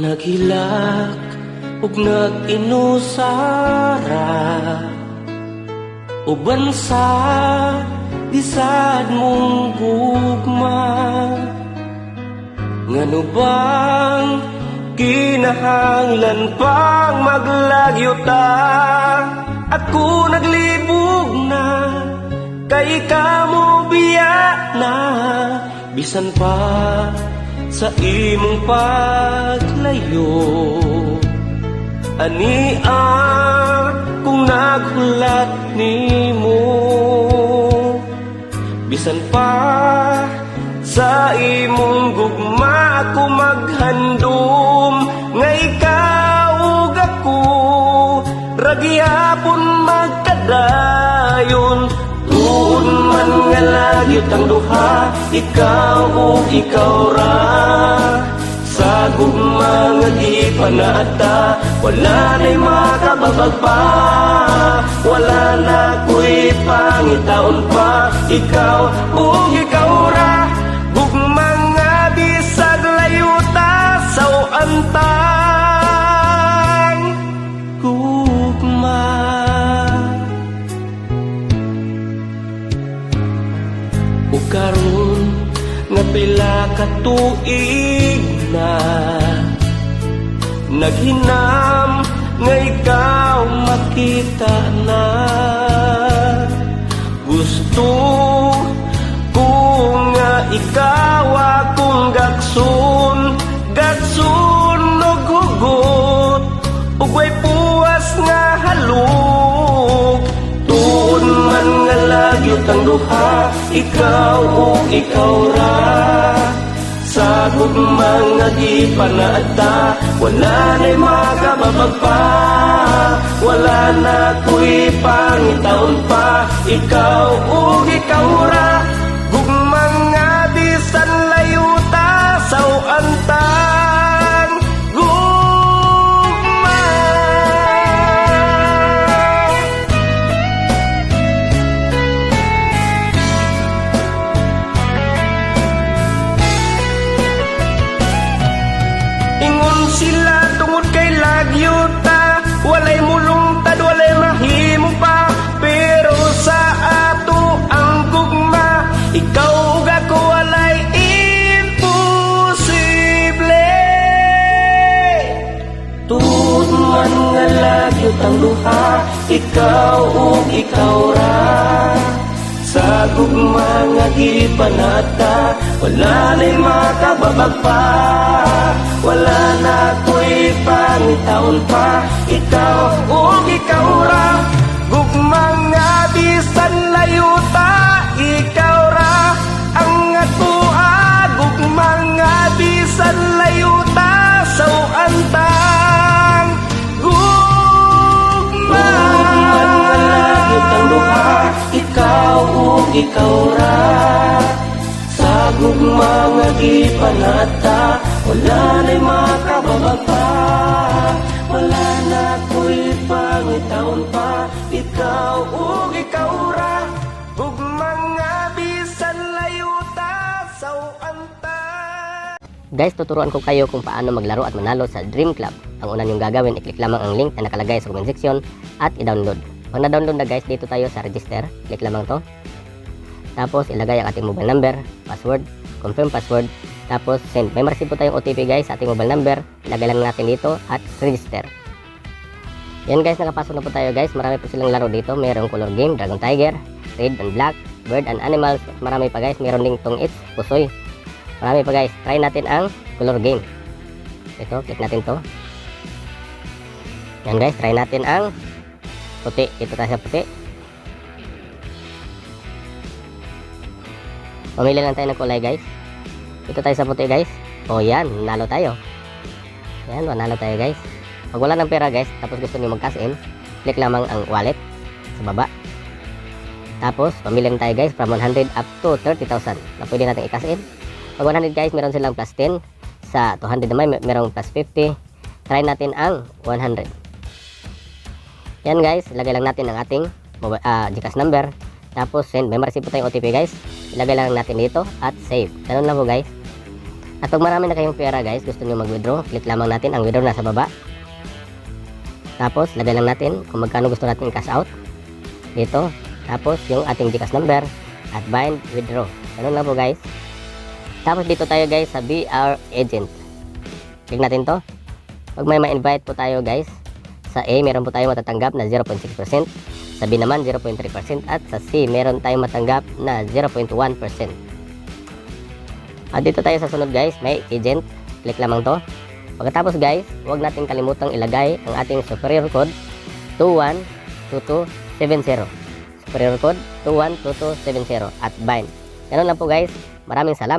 Naghilak ug nag-inusara, uban sa disad mong gugma. Ngano bang kinahanglan pang maglagyo ta? Ako naglibog na kay kamo biya na, bisan pa sa imong paglayo. Ania kung naghulat nimo, bisan pa sa imong gugma ako maghandom. Nga ikaw ug ako ragyapon magkadayon. Tuon man nga lagyot ang duha, ikaw ug ikaw ra. Sa gugma nga gipanata, wala na'y makababag pa. Wala na ko'y pangitaon pa, ikaw ug ikaw ra. Gugma nga bisag layuta sa antang gugma. O karon nga pila ka tuig na naghinam nga ikaw makita na. Gusto ko nga ikaw akong gaksun, gaksun og hugot, ug way puwas nga halog. Tuon man nga lagyot ang duha, ikaw ug ikaw ra. Sa gugma nga gipanata, wala na'y makababag pa. Wala na ko'y pangitaon pa, ikaw ug ikaw ra. Gugma nga bisan layuta sa antang gugma. Ingon sila tungod kay lagyuta, walay mulungtad, walay mahimo pa. Pero sa ato ang gugma, ikaw ug ako walay imposible. Tuod man nga lagyot ang duha, ikaw ug ikaw ra. Sa gugma nga gipanata, wala na'y makababag pa. Wala na ko'y pangitaon pa, ikaw ug ikaw ra. Gugma nga bisan layuta, ikaw ra ang atoa. Gugma nga bisan layuta sa antang gugma. Man nga lagyot ang duha, ikaw ug ikaw ra. Sa gugma nga gipanata, wala na'y makababag pa. Wala na ko'y pangitaon pa, ikaw ug ikaw ra. Gugma nga bisan layuta sa antang. Guys, tuturuan ko kayo kung paano maglaro at manalo sa Dream Club. Ang una niyong gagawin, i-click lamang ang link na nakalagay sa comment section at i-download. Pag na-download na guys, dito tayo sa register. Click lamang to. Tapos ilagay ang ating mobile number, password, confirm password, tapos send. May ma-receive po tayong OTP guys sa ating mobile number. Ilagay lang natin dito at register. Yan guys, nakapasok na po tayo guys. Marami po silang laro dito. Mayroong color game, Dragon Tiger, Red and Black, Bird and Animals. Marami pa guys. Mayroon ding Tong It's, Pusoy. Marami pa guys. Try natin ang color game. Ito, click natin to. Yan guys, try natin ang puti. Ito tayo sa puti. Pumili lang tayo ng kulay guys. Ito tayo sa puti guys. O yan, nalo tayo. Yan, manalo tayo guys. Pag wala ng pera guys, tapos gusto niyo mag-cash in, click lamang ang wallet sa baba. Tapos, pamili lang tayo guys from 100 up to 30,000 na pwede natin i-cash in. Pag 100 guys, meron silang plus 10. Sa 200 naman, merong plus 50. Try natin ang 100. Yan guys, ilagay lang natin ang ating GCash number. Tapos send. May ma-receive po tayong OTP guys. Ilagay lang natin dito at save. Ganun lang po guys. At pag marami na kayong pera guys, gusto nyo mag-withdraw, click lamang natin ang withdraw nasa baba. Tapos lagay lang natin kung magkano gusto natin cash out dito. Tapos yung ating GCash number at bind withdraw. Ganun lang po guys. Tapos dito tayo guys sa Be Our Agent. Click natin to. Pag may ma-invite po tayo guys, sa A meron po tayo matatanggap na 0.6%, sa B naman 0.3%, at sa C meron tayong matanggap na 0.1%. At dito tayo sa sunod guys, may agent. Click lamang to. Pagkatapos guys, huwag natin kalimutang ilagay ang ating superior code 212270. Superior code 212270 at bind. Ganun lang po guys. Maraming salamat.